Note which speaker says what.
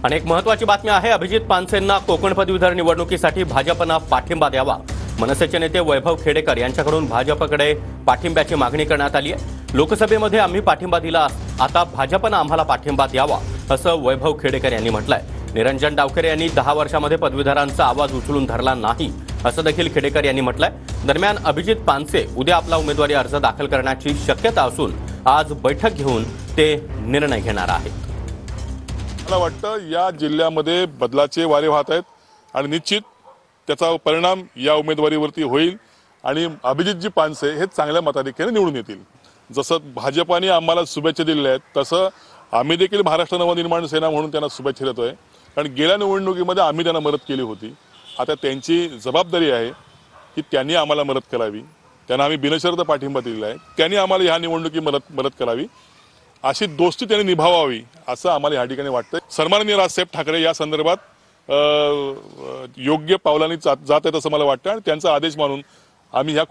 Speaker 1: आणि एक महत्त्वाची बातमी आहे, अभिजित पानसेंना कोकण पदवीधर निवडणुकीसाठी भाजपनं पाठिंबा द्यावा। मनसेचे नेते वैभव खेडेकर यांच्याकडून भाजपकडे पाठिंब्याची मागणी करण्यात आली आहे। लोकसभेमध्ये आम्ही पाठिंबा दिला, आता भाजपनं आम्हाला पाठिंबा द्यावा असं वैभव खेडेकर यांनी म्हटलंय। निरंजन डावखरे यांनी 10 वर्षांमध्ये पदवीधरांचा आवाज उचलून धरला नाही असं देखील खेडेकर यांनी म्हटलंय। दरम्यान अभिजित पानसे उद्या आपला उमेदवारी अर्ज दाखल करण्याची शक्यता असून आज बैठक घेऊन ते निर्णय घेणार आहेत।
Speaker 2: मला वाटतं या जिल्ह्यामध्ये बदलाचे वारे वाहत आहेत आणि निश्चित त्याचा परिणाम या उमेदवारीवरती होईल आणि अभिजितजी पानसे हे चांगल्या मताधिक्याने निवडून येतील। जसं भाजपाने आम्हाला शुभेच्छा दिलेल्या आहेत तसं आम्ही देखील महाराष्ट्र नवनिर्माण सेना म्हणून त्यांना शुभेच्छा देतोय, कारण गेल्या निवडणुकीमध्ये आम्ही त्यांना मदत केली होती। आता त्यांची जबाबदारी आहे की त्यांनी आम्हाला मदत करावी, त्यांना आम्ही बिनशर्त पाठिंबा दिलेला आहे, त्यांनी आम्हाला ह्या निवडणुकीत मदत करावी, अशी दोस्ती त्यांनी निभावावी असं आम्हाला या ठिकाणी वाटतं। सन्माननीय राजसाहेब ठाकरे या संदर्भात योग्य पावलांनी जात आहेत असं मला वाटतं आणि त्यांचा आदेश मानून आम्ही ह्या